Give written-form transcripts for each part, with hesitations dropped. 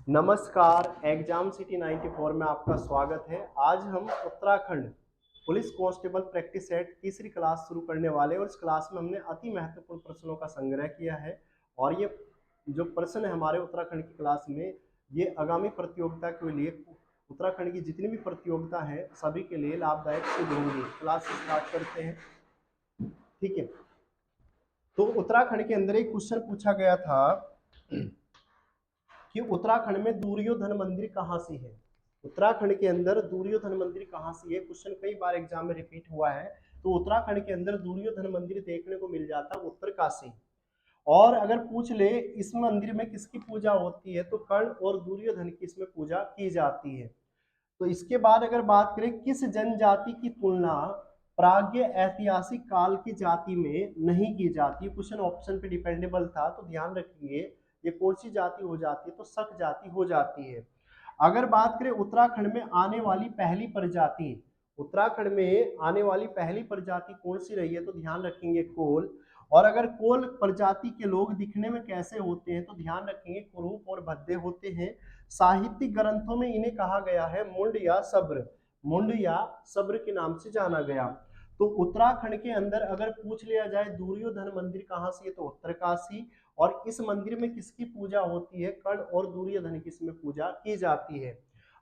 नमस्कार। Exam city 94 में आपका स्वागत है। आज हम Uttarakhand police constable practice set तीसरी क्लास शुरू करने वाले हैं और इस क्लास में हमने अति महत्वपूर्ण प्रश्नों का संग्रह किया है। और ये जो प्रश्न है हमारे उत्तराखंड की क्लास में, ये आगामी प्रतियोगिता के लिए, उत्तराखंड की जितनी भी प्रतियोगिता है सभी के लिए लाभदायक सिद्ध होंगी। क्लास स्टार्ट करते हैं, ठीक है। तो उत्तराखंड के अंदर एक क्वेश्चन पूछा गया था कि उत्तराखंड में दुर्योधन मंदिर कहाँ से है। उत्तराखंड के अंदर दुर्योधन मंदिर कहाँ से है, क्वेश्चन कई बार एग्जाम में रिपीट हुआ है। तो उत्तराखंड के अंदर दुर्योधन मंदिर देखने को मिल जाता है उत्तरकाशी। और अगर पूछ ले इस मंदिर में किसकी पूजा होती है, तो कर्ण और दुर्योधन की इसमें पूजा की जाती है। तो इसके बाद अगर बात करें, किस जनजाति की तुलना प्राज्ञ ऐतिहासिक काल की जाति में नहीं की जाती। क्वेश्चन ऑप्शन पे डिपेंडेबल था, तो ध्यान रखिए ये कौन सी जाति हो जाती है, तो शक जाति हो जाती है। अगर बात करें उत्तराखंड में आने वाली पहली प्रजाति, उत्तराखंड में आने वाली पहली प्रजाति कौन सी रही है, तो ध्यान रखेंगे कोल। और अगर कोल प्रजाति के लोग दिखने में कैसे होते हैं, तो ध्यान रखेंगे कुरूप और भद्दे होते हैं। साहित्यिक ग्रंथों में इन्हें कहा गया है मुंड या सब्र, मुंड या सब्र के नाम से जाना गया। तो उत्तराखंड के अंदर अगर पूछ लिया जाए दुर्योधन मंदिर कहाँ से है, तो उत्तरकाशी। और इस मंदिर में किसकी पूजा होती है, कर्ण और दुर्योधन की इसमें पूजा की जाती है।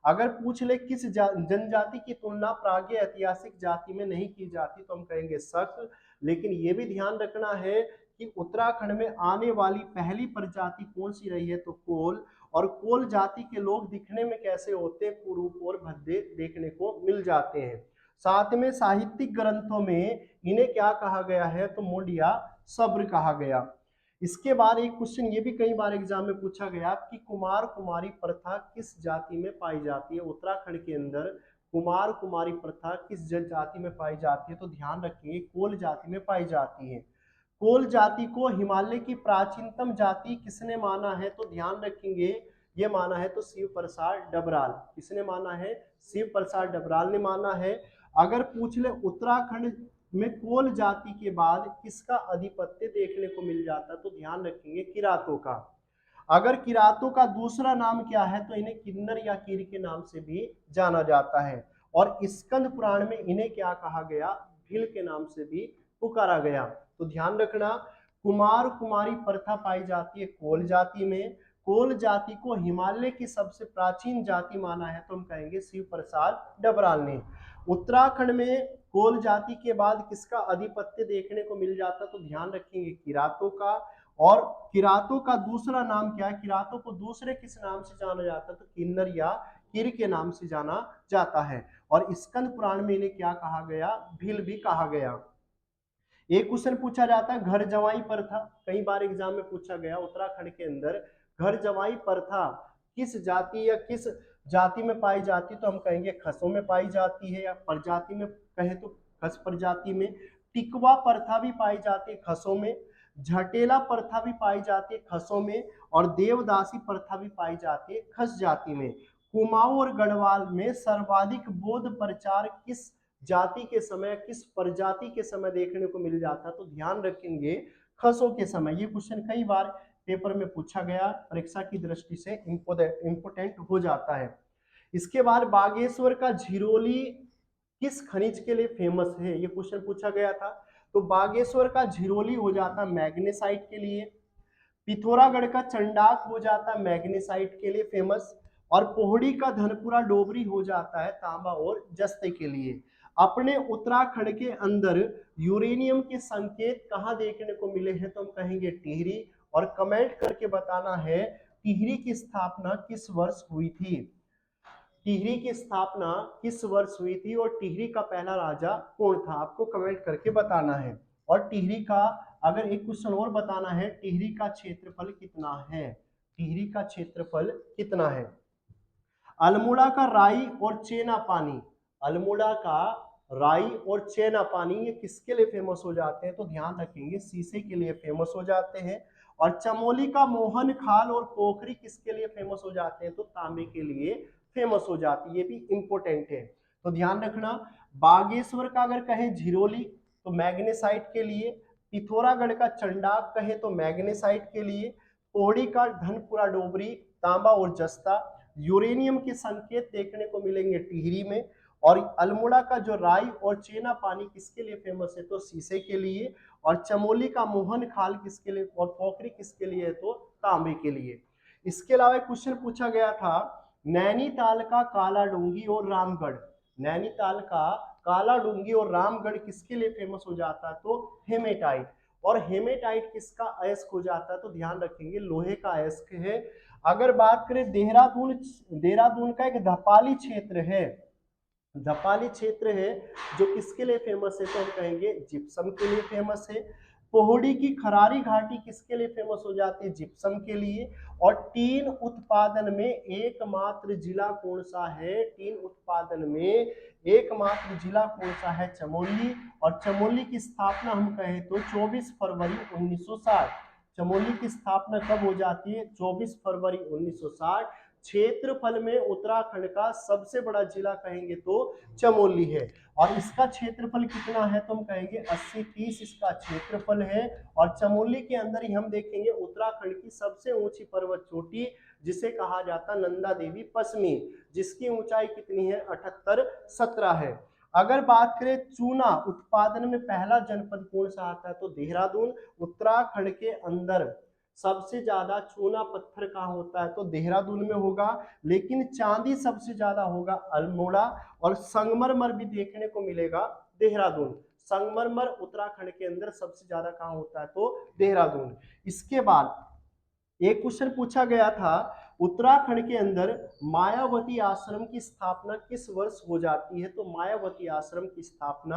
अगर पूछ ले किस जनजाति की तुलना प्राज्ञ ऐतिहासिक जाति में नहीं की जाती, तो हम कहेंगे शक। लेकिन ये भी ध्यान रखना है कि उत्तराखंड में आने वाली पहली प्रजाति कौन सी रही है, तो कोल। और कोल जाति के लोग दिखने में कैसे होते हैं, कुरूप और भद्दे देखने को मिल जाते हैं। साथ में साहित्यिक ग्रंथों में इन्हें क्या कहा गया है, तो मुंड या सब्र कहा गया। इसके बाद एक क्वेश्चन ये भी कई बार एग्जाम में पूछा गया कि कुमार कुमारी प्रथा किस जाति में पाई जाती है। उत्तराखंड के अंदर कुमार कुमारी प्रथा किस जाति में पाई जाती है, तो ध्यान रखिए कोल जाति में पाई जाती है। कोल जाति को हिमालय की प्राचीनतम जाति किसने माना है, तो ध्यान रखेंगे ये माना है तो शिव प्रसाद डबराल। किसने माना है, शिव प्रसाद डबराल ने माना है। अगर पूछ ले उत्तराखंड में कोल जाति के बाद किसका अधिपत्य देखने को मिल जाता, तो ध्यान रखेंगे किरातों का। अगर किरातों का दूसरा नाम क्या है, तो इन्हें किन्नर या कीर के नाम से भी जाना जाता है। और स्कंद पुराण में इन्हें क्या कहा गया, भील के नाम से भी पुकारा गया। तो ध्यान रखना कुमार कुमारी प्रथा पाई जाती है कोल जाति में। कोल जाति को हिमालय की सबसे प्राचीन जाति माना है, तो हम कहेंगे शिव प्रसाद डबराल ने। उत्तराखंड में कोल जाति के बाद किसका अधिपत्य देखने को मिल जाता, तो ध्यान रखेंगे किरातों का। और किरातों का दूसरा नाम क्या है, किरातों को दूसरे किस नाम से जाना जाता है, तो किन्नर या किर के नाम से जाना जाता है। और स्कंद पुराण में इन्हें क्या कहा गया, भील भी कहा गया। एक क्वेश्चन पूछा जाता है घर जवाई प्रथा, कई बार एग्जाम में पूछा गया उत्तराखंड के अंदर घर जवाई प्रथा किस जाति या किस जाति में पाई जाती, तो हम कहेंगे खसों में पाई जाती है। या प्रजाति में कहे तो खस प्रजाति में। टिकवा प्रथा भी पाई जाती है खसों में। झटेला प्रथा भी पाई जाती है खसों में। और देवदासी प्रथा भी पाई जाती है खस जाति में। कुमाऊं और गढ़वाल में सर्वाधिक बौद्ध प्रचार किस जाति के समय, किस प्रजाति के समय देखने को मिल जाता, तो ध्यान रखेंगे खसों के समय। ये क्वेश्चन कई बार पेपर में पूछा गया, परीक्षा की दृष्टि से इंपोर्टेंट हो जाता है। इसके बाद बागेश्वर का झिरोली किस खनिज के लिए फेमस है, ये क्वेश्चन पूछा गया था। तो बागेश्वर का झिरोली हो जाता मैग्नेसाइट के लिए। पिथौरागढ़ का चंडाक हो जाता है मैग्नेसाइट के लिए फेमस। और पोहड़ी का धनपुरा डोबरी हो जाता है तांबा और जस्ते के लिए। अपने उत्तराखंड के अंदर यूरेनियम के संकेत कहाँ देखने को मिले हैं, तो हम कहेंगे टिहरी। और कमेंट करके बताना है टिहरी की स्थापना किस वर्ष हुई थी, टिहरी की स्थापना किस वर्ष हुई थी और टिहरी का पहला राजा कौन था, आपको कमेंट करके बताना है। और टिहरी का अगर एक क्वेश्चन और बताना है, टिहरी का क्षेत्रफल कितना है, टिहरी का क्षेत्रफल कितना है। अल्मोड़ा का राई और चेना पानी, अल्मोड़ा का राई और चेना पानी ये किसके लिए फेमस हो जाते हैं, तो ध्यान रखेंगे शीशे के लिए फेमस हो जाते हैं। और चमोली का मोहन खाल और पोखरी किसके लिए फेमस हो जाते हैं, तो तांबे के लिए फेमस हो जाती है, ये भी इंपॉर्टेंट है। तो ध्यान रखना बागेश्वर का अगर कहें झिरोली तो मैग्नेसाइट के लिए, पिथौरागढ़ का चंडाक कहे तो मैग्नेसाइट के लिए, पोहड़ी का धनपुरा डोबरी, तांबा और जस्ता। यूरेनियम के संकेत देखने को मिलेंगे टिहरी में। और अल्मोड़ा का जो राई और चेना पानी किसके लिए फेमस है, तो शीशे के लिए। और चमोली का मोहन खाल किसके लिए, और पोखरी किसके लिए है, तो तांबे के लिए। इसके अलावा क्वेश्चन पूछा गया था, नैनीताल का काला डूंगी और रामगढ़, नैनीताल का काला डूंगी और रामगढ़ किसके लिए फेमस हो जाता है, तो हेमेटाइट। और हेमेटाइट किसका अयस्क हो जाता है, तो ध्यान रखेंगे लोहे का अयस्क है। अगर बात करें देहरादून, देहरादून का एक धपाली क्षेत्र है, धपाली क्षेत्र है जो किसके लिए फेमस है, तो हम कहेंगे जिप्सम के लिए फेमस है। पोहड़ी की खरारी घाटी किसके लिए फेमस हो जाती है, जिप्सम के लिए। और टीन उत्पादन में एकमात्र जिला कौन सा है, टीन उत्पादन में एकमात्र जिला कौन सा है, चमोली। और चमोली की स्थापना हम कहें तो 24 फरवरी 1960। चमोली की स्थापना कब हो जाती है, 24 फरवरी 1960। क्षेत्रफल में उत्तराखंड का सबसे बड़ा जिला कहेंगे तो चमोली है। और इसका क्षेत्रफल कितना है, तो हम कहेंगे 80-30 इसका क्षेत्रफल है। और चमोली के अंदर ही हम देखेंगे उत्तराखंड की सबसे ऊंची पर्वत चोटी, जिसे कहा जाता नंदा देवी पश्चिमी, जिसकी ऊंचाई कितनी है, 78-17 है। अगर बात करें चूना उत्पादन में पहला जनपद कौन सा आता है, तो देहरादून। उत्तराखंड के अंदर सबसे ज्यादा चूना पत्थर कहाँ होता है, तो देहरादून में होगा। लेकिन चांदी सबसे ज्यादा होगा अल्मोड़ा। और संगमरमर भी देखने को मिलेगा देहरादून। संगमरमर उत्तराखंड के अंदर सबसे ज्यादा कहाँ होता है, तो देहरादून। इसके बाद एक क्वेश्चन पूछा गया था, उत्तराखंड के अंदर मायावती आश्रम की स्थापना किस वर्ष हो जाती है, तो मायावती आश्रम की स्थापना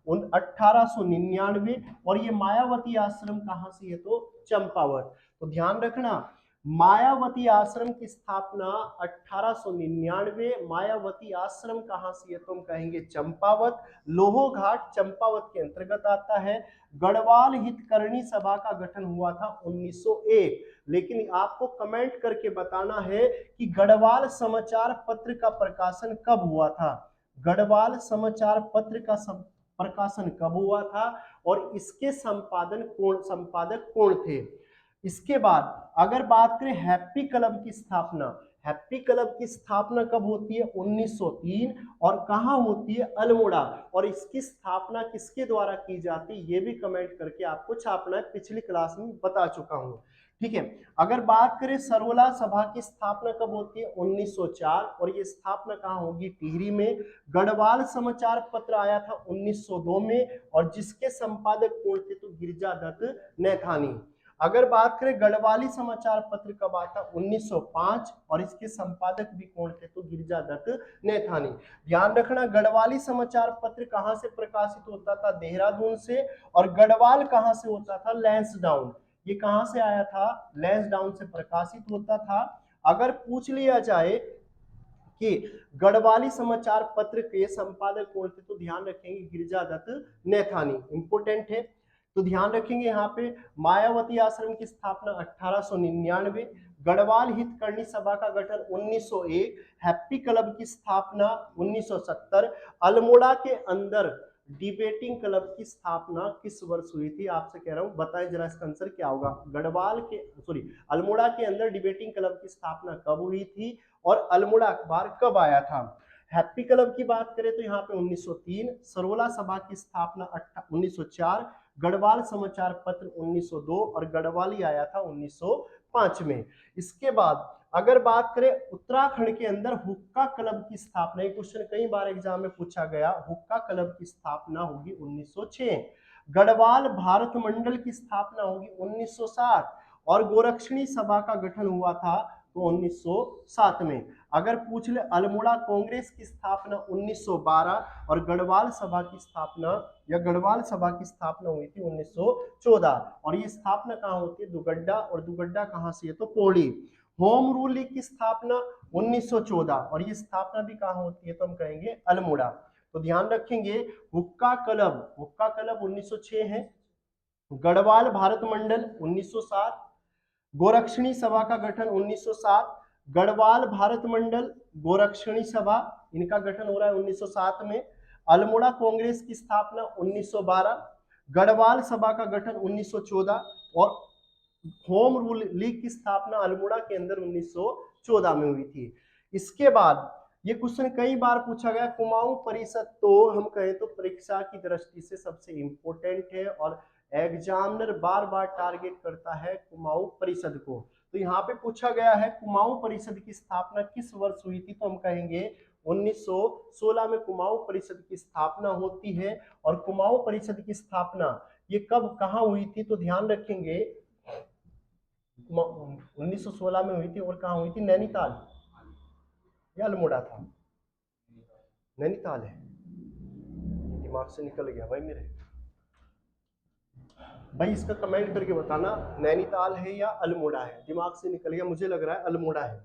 1899। और ये मायावती आश्रम कहाँ से है, तो चंपावत। तो ध्यान रखना, मायावती आश्रम की स्थापना 1899, मायावती आश्रम कहाँ से है, तो हम कहेंगे चंपावत। लोहो घाट चंपावत के अंतर्गत आता है। गढ़वाल हितकरणी सभा का गठन हुआ था 1901। लेकिन आपको कमेंट करके बताना है कि गढ़वाल समाचार पत्र का प्रकाशन कब हुआ था, गढ़वाल समाचार पत्र का प्रकाशन कब हुआ था, और इसके संपादक कौन थे। इसके बाद अगर बात करें हैप्पी क्लब की स्थापना, हैप्पी क्लब की स्थापना कब होती है, 1903। और कहां होती है, अल्मोड़ा। और इसकी स्थापना किसके द्वारा की जाती है, ये भी कमेंट करके आपको छापना है, पिछली क्लास में बता चुका हूं। ठीक है। अगर बात करें सरवला सभा की स्थापना कब होती है, 1904। और ये स्थापना कहाँ होगी, टिहरी में। गढ़वाल समाचार पत्र आया था 1902 में, और जिसके संपादक कौन थे, तो गिरजादत्त नैथानी। अगर बात करें गढ़वाली समाचार पत्र कब आता, 1905। और इसके संपादक भी कौन थे, तो गिरजादत्त नैथानी। ध्यान रखना, गढ़वाली समाचार पत्र कहां से प्रकाशित होता था, देहरादून से। और गढ़वाल कहां से होता था, लैंसडाउन। ये कहां से आया था, लैंसडाउन से प्रकाशित होता था। अगर पूछ लिया जाए कि गढ़वाली समाचार पत्र के संपादक कौन थे, तो ध्यान रखेंगे गिरजादत्त नैथानी, इंपोर्टेंट है। तो ध्यान रखेंगे यहाँ पे मायावती आश्रम की स्थापना 1899, गढ़वाल हितकरणी सभा का गठन 1901, हैप्पी क्लब की स्थापना 1970, अल्मोड़ा के अंदर डिबेटिंग क्लब की स्थापना किस वर्ष हुई थी, आपसे कह रहा हूं बताएं जरा इसका आंसर क्या होगा। अल्मोड़ा के अंदर डिबेटिंग क्लब की स्थापना कब हुई थी, और अल्मोड़ा अखबार कब आया था। हैप्पी क्लब की बात करें तो यहाँ पे 1903, सरवला सभा की स्थापना 1904, गढ़वाल समाचार पत्र 1902, और गढ़वाली आया था 1905 में। इसके बाद अगर बात करें उत्तराखंड के अंदर हुक्का क्लब की स्थापना, ये क्वेश्चन कई बार एग्जाम में पूछा गया, हुक्का क्लब की स्थापना होगी 1906। गढ़वाल भारत मंडल की स्थापना होगी 1960, और गोरक्षणी सभा का गठन हुआ था तो 1907 में। अगर पूछ ले अल्मोड़ा कांग्रेस की स्थापना 1912, और गढ़वाल सभा की स्थापना या गढ़वाल सभा की स्थापना हुई थी 1914। और ये स्थापना कहाँ होती है, दुगड्डा। और दुगड्डा कहाँ से है, तो पौड़ी। होम रूल लीग की स्थापना 1914, और ये स्थापना भी कहाँ होती है, तो हम कहेंगे अल्मोड़ा। तो ध्यान रखेंगे, हुक्का क्लब 1906 है, गढ़वाल भारत मंडल 1907, गोरक्षणी सभा का गठन 1907, गढ़वाल भारत मंडल, गोरक्षणी सभा, इनका गठन हो रहा है 1907 में। अल्मोड़ा कांग्रेस की स्थापना 1912, गढ़वाल सभा का गठन 1914, और होम रूल लीग की स्थापना अल्मोड़ा के अंदर 1914 में हुई थी। इसके बाद ये क्वेश्चन कई बार पूछा गया, कुमाऊं परिषद तो हम कहें तो परीक्षा की दृष्टि से सबसे इंपॉर्टेंट है और एग्जामिनर बार बार टारगेट करता है कुमाऊं परिषद को। तो यहाँ पे पूछा गया है कुमाऊं परिषद की स्थापना किस वर्ष हुई थी, तो हम कहेंगे 1916 में कुमाऊं परिषद की स्थापना होती है। और कुमाऊं परिषद की स्थापना ये कब कहाँ हुई थी, तो ध्यान रखेंगे 1916 में हुई थी। और कहाँ हुई थी, नैनीताल या अल्मोड़ा था, नैनीताल है, दिमाग से निकल गया भाई मेरे। भाई इसका कमेंट करके बताना नैनीताल है या अल्मोड़ा है, दिमाग से निकल गया, मुझे लग रहा है अल्मोड़ा है।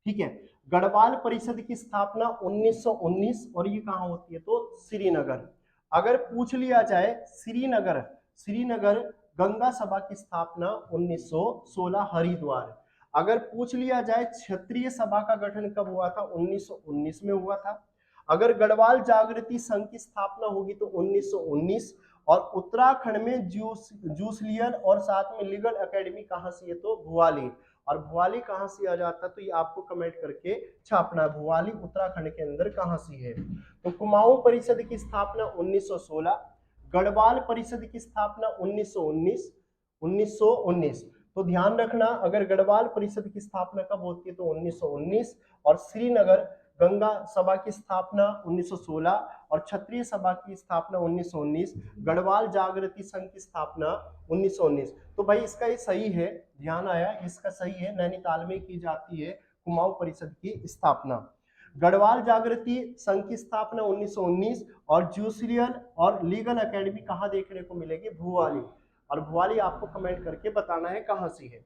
ठीक है। गढ़वाल परिषद की स्थापना 1919 और ये कहाँ होती है, तो श्रीनगर। अगर पूछ लिया जाए श्रीनगर, श्रीनगर गंगा सभा की स्थापना 1916 हरिद्वार। अगर पूछ लिया जाए क्षत्रिय सभा का गठन कब हुआ था, 1919 में हुआ था। अगर गढ़वाल जागृति संघ की स्थापना होगी तो 1919। और उत्तराखंड में जूसलियर और साथ में लीगल एकेडमी कहाँ से है, तो भुवाली। और भुवाली कहाँ से आ जाता है, तो ये आपको कमेंट करके छापना है, भुवाली उत्तराखंड के अंदर कहाँ से है। तो कुमाऊं परिषद की स्थापना 1916, गढ़वाल परिषद की स्थापना 1919। तो ध्यान रखना, अगर गढ़वाल परिषद की स्थापना कब होती है तो 1919। और श्रीनगर गंगा सभा की स्थापना 1916 और क्षत्रिय सभा की स्थापना 1919, गढ़वाल जागृति संघ की स्थापना 1919। तो भाई इसका ये सही है, ध्यान आया, इसका सही है, नैनीताल में की जाती है कुमाऊं परिषद की स्थापना। गढ़वाल जागृति संघ की स्थापना 1919 और जूसरियल और लीगल एकेडमी कहाँ देखने को मिलेगी, भुवाली। और भुवाली आपको कमेंट करके बताना है कहाँ से है।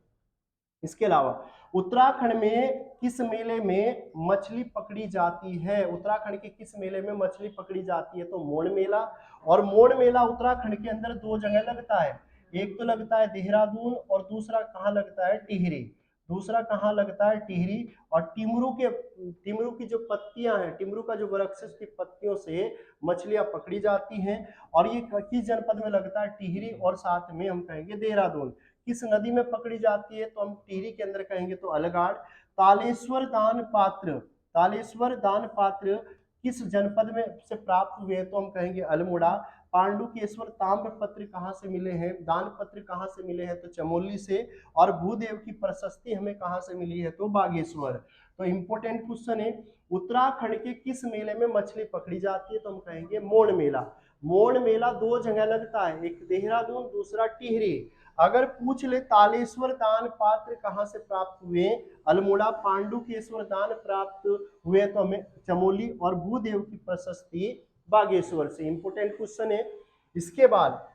इसके अलावा उत्तराखंड में किस मेले में मछली पकड़ी जाती है, उत्तराखंड के किस मेले में मछली पकड़ी जाती है, तो मोड़ मेला। और मोड़ मेला उत्तराखंड के अंदर दो जगह लगता है, एक तो लगता है देहरादून और दूसरा कहाँ लगता है, टिहरी। दूसरा कहाँ लगता है, टिहरी। और टिमरू की जो पत्तियां हैं, टिमरू का जो वृक्ष है उसकी पत्तियों से मछलियां पकड़ी जाती हैं। और ये किस जनपद में लगता है, टिहरी और साथ में हम कहेंगे देहरादून। किस नदी में पकड़ी जाती है, तो हम टिहरी के अंदर कहेंगे तो अलगाड़। तालेश्वर दान पात्र, तालेश्वर दान पात्र किस जनपद में से प्राप्त हुए, तो हम कहेंगे अल्मोड़ा। पांडुकेश्वर ताम्र पत्र कहाँ से मिले हैं, दान पत्र कहाँ से मिले हैं, तो चमोली से। और भूदेव की प्रशस्ति हमें कहाँ से मिली है, तो बागेश्वर। तो इंपॉर्टेंट क्वेश्चन है, उत्तराखंड के किस मेले में मछली पकड़ी जाती है, तो हम कहेंगे मोड़ मेला। मोड़ मेला दो जगह लगता है, एक देहरादून दूसरा टिहरी। अगर पूछ ले तालेश्वर दान पात्र कहाँ से प्राप्त हुए, अल्मोड़ा। पांडुकेश्वर दान प्राप्त हुए तो हमें चमोली। और भूदेव की प्रशस्ति बागेश्वर से। इंपोर्टेंट क्वेश्चन है। इसके बाद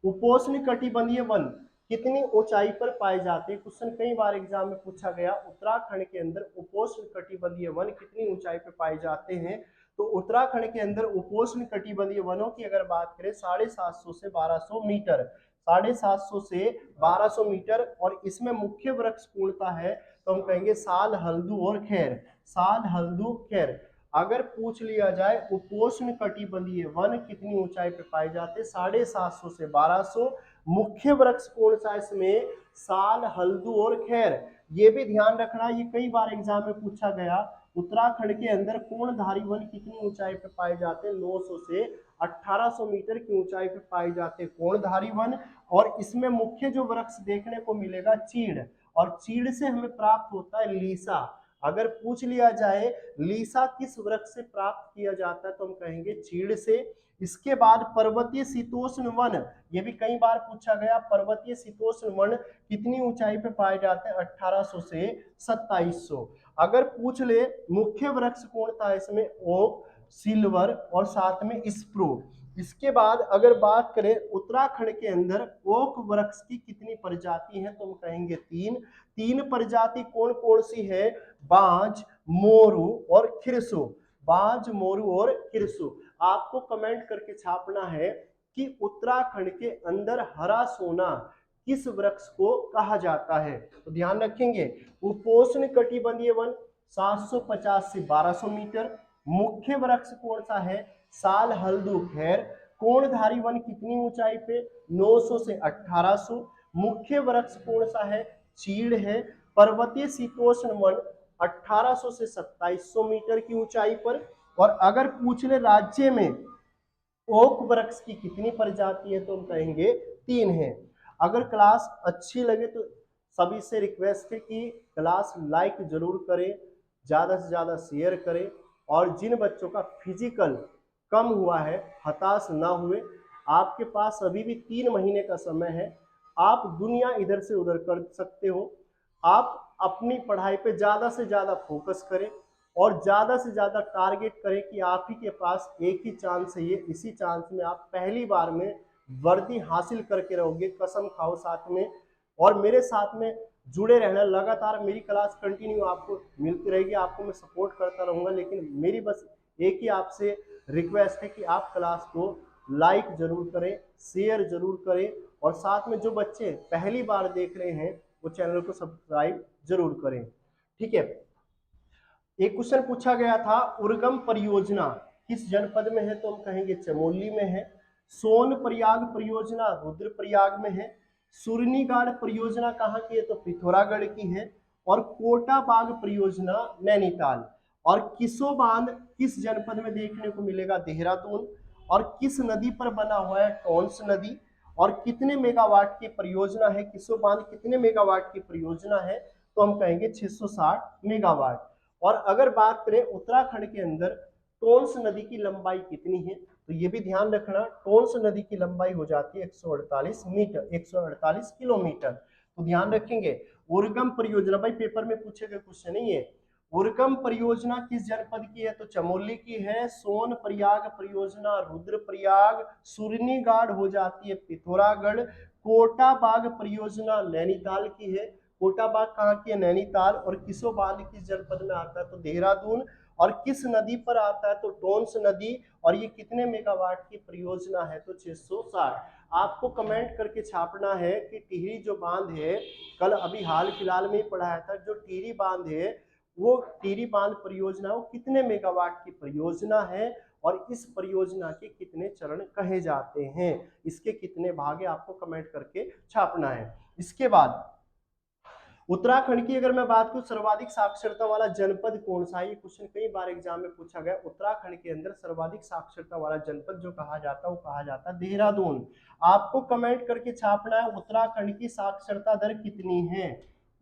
उपोष्ण कटिबंधीय वन कितनी ऊंचाई पर पाए जाते हैं, क्वेश्चन कई बार एग्जाम में पूछा गया, उत्तराखंड के अंदर उपोष्ण कटिबंधीय वन कितनी ऊंचाई पर पाए जाते हैं। तो उत्तराखंड के अंदर उपोष्ण कटिबंधीय वनों की अगर बात करें 750 से 1200 मीटर, 750 से 1200 मीटर। और इसमें मुख्य वृक्ष कौनता है, तो हम कहेंगे साल, हल्दू और खैर, साल, हल्दू, खैर। अगर पूछ लिया जाए उपोष्ण कटिबंधीय वन कितनी ऊंचाई पे पाए जाते हैं, 750 से 1200। मुख्य वृक्ष कौन सा इसमें, साल, हल्दू और खैर। ये भी ध्यान रखना, ये कई बार एग्जाम में पूछा गया, उत्तराखंड के अंदर कोणधारी वन कितनी ऊंचाई पे पाए जाते हैं, 900 से 1800 मीटर की ऊंचाई पे पाए जाते हैं कोणधारी वन। और इसमें मुख्य जो वृक्ष देखने को मिलेगा चीड़, और चीड़ से हमें प्राप्त होता है लीसा। अगर पूछ लिया जाए लीसा किस वृक्ष से प्राप्त किया जाता है, तो हम कहेंगे चीड़ से। इसके बाद पर्वतीय शीतोष्ण वन, ये भी कई बार पूछा गया, पर्वतीय शीतोष्ण वन कितनी ऊंचाई पे पाए जाते हैं, 1800 से 2700। अगर पूछ ले मुख्य वृक्ष कौन था इसमें, ओक, सिल्वर और साथ में स्प्रू। इसके बाद अगर बात करें उत्तराखंड के अंदर ओक वृक्ष की कितनी प्रजाति है, तो हम कहेंगे तीन प्रजाति कौन कौन सी है, बांज, मोरू और खिरसु। बांज, मोरू और खिरसु। आपको कमेंट करके छापना है कि उत्तराखंड के अंदर हरा सोना किस वृक्ष को कहा जाता है। तो ध्यान रखेंगे, उपोष्ण कटिबंधीय वन 750 से 1200 मीटर। मुख्य वृक्ष कौन सा है, साल, हल्दू, खैर। कोणधारी वन कितनी ऊंचाई पे, 900 से 1800। मुख्य वृक्ष कौन सा है? चीड़ है। पर्वतीय शीतोष्ण वन 1800 से 2700 मीटर की ऊंचाई पर। और अगर पूछ ले राज्य में ओक वृक्ष की कितनी प्रजाति है तो हम कहेंगे 3 है। अगर क्लास अच्छी लगे तो सभी से रिक्वेस्ट है कि क्लास लाइक जरूर करें, ज़्यादा से ज़्यादा शेयर करें, और जिन बच्चों का फिजिकल कम हुआ है हताश ना हुए। आपके पास अभी भी 3 महीने का समय है, आप दुनिया इधर से उधर कर सकते हो। आप अपनी पढ़ाई पे ज़्यादा से ज़्यादा फोकस करें और ज़्यादा से ज़्यादा टारगेट करें कि आप ही के पास एक ही चांस है, ये इसी चांस में आप पहली बार में वर्दी हासिल करके रहोगे, कसम खाओ साथ में। और मेरे साथ में जुड़े रहना, लगातार मेरी क्लास कंटिन्यू आपको मिलती रहेगी, आपको मैं सपोर्ट करता रहूँगा। लेकिन मेरी बस एक ही आपसे रिक्वेस्ट है कि आप क्लास को लाइक जरूर करें, शेयर जरूर करें, और साथ में जो बच्चे पहली बार देख रहे हैं वो चैनल को सब्सक्राइब जरूर करें। ठीक है। एक क्वेश्चन पूछा गया था, उर्गम परियोजना किस जनपद में है तो हम कहेंगे चमोली में है। सोन प्रयाग परियोजना रुद्रप्रयाग में है। सुरनीगाड़ परियोजना कहाँ की है तो पिथौरागढ़ की है। और कोटा बाग परियोजना नैनीताल। और किसो बांध किस जनपद में देखने को मिलेगा? देहरादून। और किस नदी पर बना हुआ है? टोंस नदी। और कितने मेगावाट की परियोजना है? किसो बांध कितने मेगावाट की परियोजना है तो हम कहेंगे 660 मेगावाट। और अगर बात करें उत्तराखंड के अंदर टोंस नदी की लंबाई कितनी है तो ये भी ध्यान रखना, टोंस नदी की लंबाई हो जाती है 148 मीटर, 148 किलोमीटर। तो ध्यान रखेंगे। उर्गम परियोजना, भाई पेपर में पूछे गए क्वेश्चन नहीं है। उर्गम परियोजना किस जनपद की है तो चमोली की है। सोन प्रयाग परियोजना रुद्रप्रयाग। सुरनीगाड़ हो जाती है पिथौरागढ़। कोटा बाग परियोजना नैनीताल की है। कोटा बाग कहाँ की है? नैनीताल। और किसो बांध किस जनपद में आता है तो देहरादून। और किस नदी पर आता है तो टोंस नदी। और ये कितने मेगावाट की परियोजना है तो 660। आपको कमेंट करके छापना है कि टिहरी जो बांध है, कल अभी हाल फिलहाल में ही पढ़ाया था, जो टिहरी बांध है वो टिहरी बांध परियोजना वो कितने मेगावाट की परियोजना है और इस परियोजना के कितने चरण कहे जाते हैं, इसके कितने भाग है, आपको कमेंट करके छापना है। इसके बाद उत्तराखंड की अगर मैं बात करूं, सर्वाधिक साक्षरता वाला जनपद कौन सा है? ये क्वेश्चन कई बार एग्जाम में पूछा गया। उत्तराखंड के अंदर सर्वाधिक साक्षरता वाला जनपद जो कहा जाता है वो कहा जाता है देहरादून। आपको कमेंट करके छापना है उत्तराखंड की साक्षरता दर कितनी है।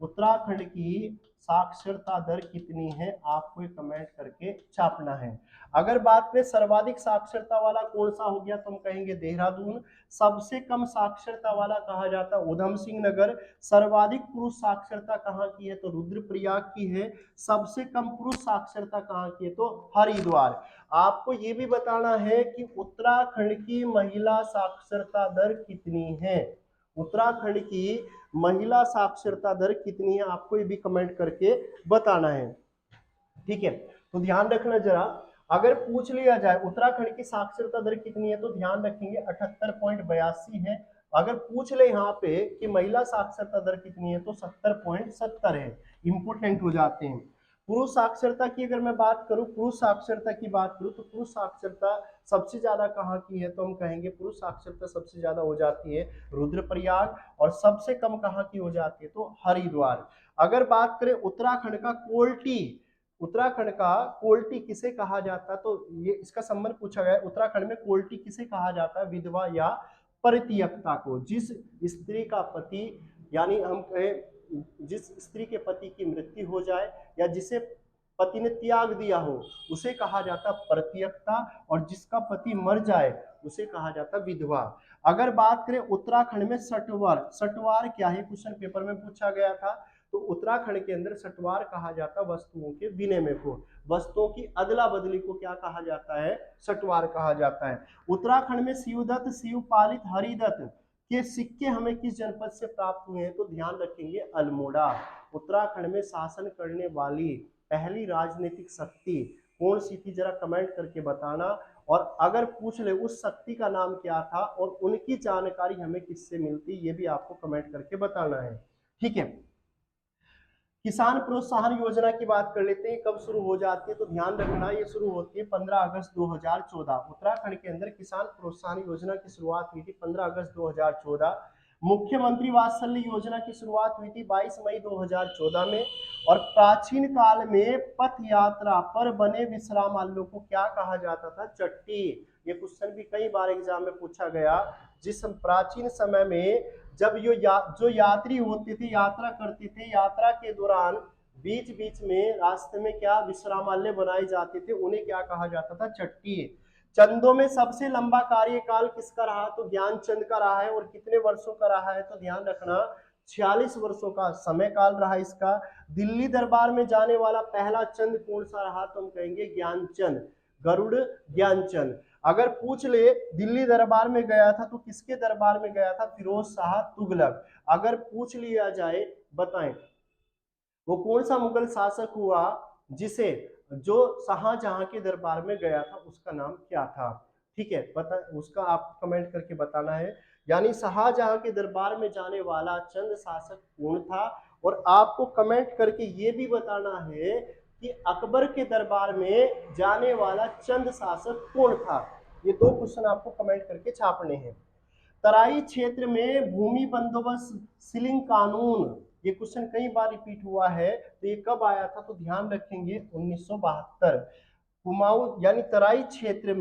उत्तराखंड की साक्षरता दर कितनी है आपको ये कमेंट करके छापना है। अगर बात करें सर्वाधिक साक्षरता वाला कौन सा हो गया तो हम कहेंगे देहरादून। सबसे कम साक्षरता वाला कहा जाता है उधम सिंह नगर। सर्वाधिक पुरुष साक्षरता कहाँ की है तो रुद्रप्रयाग की है। सबसे कम पुरुष साक्षरता कहाँ की है तो हरिद्वार। आपको ये भी बताना है कि उत्तराखंड की महिला साक्षरता दर कितनी है। उत्तराखंड की महिला साक्षरता दर कितनी है आपको ये भी कमेंट करके बताना है। ठीक है, तो ध्यान रखना जरा, अगर पूछ लिया जाए उत्तराखंड की साक्षरता दर कितनी है तो ध्यान रखेंगे 78.82 है। अगर पूछ ले यहाँ पे कि महिला साक्षरता दर कितनी है तो 70.70 है। इंपोर्टेंट हो जाते हैं। पुरुष साक्षरता की अगर मैं बात करूं, पुरुष साक्षरता की बात करूं तो पुरुष साक्षरता सबसे ज्यादा कहाँ की है तो हम कहेंगे पुरुष साक्षरता सबसे ज्यादा हो जाती है रुद्रप्रयाग। और सबसे कम कहाँ की हो जाती है तो हरिद्वार। अगर बात करें उत्तराखंड का कोल्टी, उत्तराखंड का कोल्टी किसे कहा जाता है तो ये इसका संबंध पूछा गया है। उत्तराखंड में कोल्टी किसे कहा जाता है? विधवा या परित्यक्ता को। जिस स्त्री का पति, यानी हम कहें जिस स्त्री के पति की मृत्यु हो जाए या जिसे पति ने त्याग दिया हो उसे कहा जाता परित्यक्ता। और जिसका पति मर जाए उसे कहा जाता विधवा। अगर बात करें उत्तराखंड में सटवार, सटवार क्या है क्वेश्चन पेपर में पूछा गया था। तो उत्तराखंड के अंदर सटवार कहा जाता वस्तुओं के विनिमय को, वस्तुओं की अदला बदली को क्या कहा जाता है? सटवार कहा जाता है। उत्तराखंड में शिवदत्त, शिवपालित, हरिदत्त के सिक्के हमें किस जनपद से प्राप्त हुए हैं तो ध्यान रखेंगे अल्मोड़ा। उत्तराखंड में शासन करने वाली पहली राजनीतिक शक्ति कौन सी थी जरा कमेंट करके बताना। और अगर पूछ ले उस शक्ति का नाम क्या था और उनकी जानकारी हमें किससे मिलती ये भी आपको कमेंट करके बताना है। ठीक है, किसान प्रोत्साहन योजना की बात कर लेते हैं, कब शुरू हो जाती है तो ध्यान रखना ये शुरू होती है 15 अगस्त 2014। उत्तराखंड के अंदर किसान प्रोत्साहन योजना की शुरुआत हुई थी 15 अगस्त 2014। मुख्यमंत्री वात्सल्य योजना की शुरुआत हुई थी 22 मई 2014 में। और प्राचीन काल में पथ यात्रा पर बने विश्रामालयों को क्या कहा जाता था? चट्टी। ये क्वेश्चन भी कई बार एग्जाम में पूछा गया। जिस प्राचीन समय में जब जो यात्री होते थे, यात्रा करते थे, यात्रा के दौरान बीच बीच में रास्ते में क्या विश्रामालय बनाए जाते थे, उन्हें क्या कहा जाता था? चट्टी। चंदों में सबसे लंबा कार्यकाल किसका रहा? तो ज्ञानचंद का रहा है। और कितने वर्षों का रहा है? तो ध्यान रखना 46 वर्षों का समय काल रहा इसका। दिल्ली दरबार में जाने वाला पहला चंद कौन सा रहा? तो हम कहेंगे ज्ञानचंद, गरुड़ ज्ञानचंद। अगर पूछ ले दिल्ली दरबार में गया था तो किसके दरबार में गया था? फिरोज शाह तुगलक। अगर पूछ लिया जाए, बताएं वो कौन सा मुगल शासक हुआ जिसे जो शाहजहां के दरबार में गया था, उसका नाम क्या था? ठीक है, पता उसका आप कमेंट करके बताना है। यानी शाहजहां के दरबार में जाने वाला चंद शासक कौन था? और आपको कमेंट करके ये भी बताना है कि अकबर के दरबार में जाने वाला चंद शासक कौन था। ये दो क्वेश्चन आपको कमेंट करके छापने हैं। तराई क्षेत्र में भूमि बंदोबस्त सीलिंग कानून, ये क्वेश्चन कई बार रिपीट हुआ है, तो ये कब आया था? तो ध्यान रखेंगे 1972। कुमाऊं यानी तराई क्षेत्र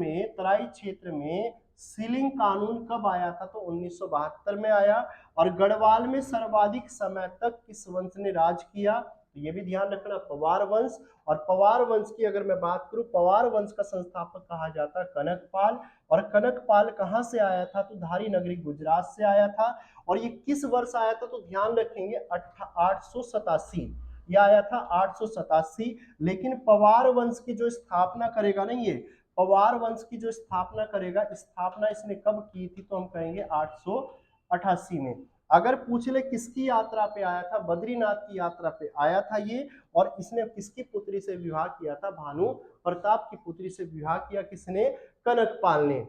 में सीलिंग कानून कब आया था? तो 1972 में आया। और गढ़वाल में सर्वाधिक समय तक किस वंश ने राज किया? तो ये भी ध्यान रखना, पवार वंश। और पवार वंश की अगर मैं बात करूं, पवार वंश का संस्थापक कहा जाता है कनकपाल। और कनकपाल कहां से आया था? तो धारी नगरी गुजरात से आया था। और ये किस वर्ष आया था? तो ध्यान रखेंगे 887, यह आया था 887। लेकिन पवार वंश की जो स्थापना करेगा ना, ये पवार वंश की जो स्थापना करेगा, स्थापना इसने कब की थी? तो हम कहेंगे 888 में। अगर पूछ ले किसकी यात्रा पे आया था? बद्रीनाथ की यात्रा पे आया था ये। और इसने किसकी पुत्री से विवाह किया था? भानु प्रताप की पुत्री से विवाह किया किसने? कनकपाल ने।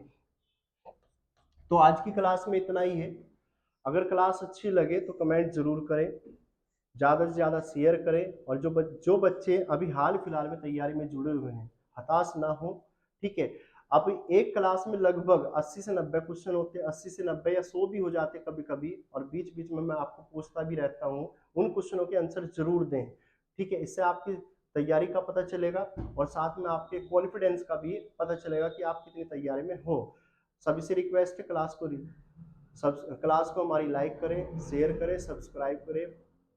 तो आज की क्लास में इतना ही है। अगर क्लास अच्छी लगे तो कमेंट जरूर करें, ज़्यादा से ज़्यादा शेयर करें। और जो बच्चे अभी हाल फिलहाल में तैयारी में जुड़े हुए हैं, हताश ना हो। ठीक है, अब एक क्लास में लगभग 80 से 90 क्वेश्चन होते हैं, 80 से 90 या 100 भी हो जाते कभी कभी। और बीच बीच में मैं आपको पूछता भी रहता हूँ, उन क्वेश्चनों के आंसर जरूर दें। ठीक है, इससे आपकी तैयारी का पता चलेगा और साथ में आपके कॉन्फिडेंस का भी पता चलेगा कि आप कितनी तैयारी में हो। सभी से रिक्वेस्ट है, क्लास को हमारी लाइक करें, शेयर करें, सब्सक्राइब करें।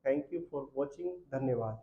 Thank you for watching. धन्यवाद।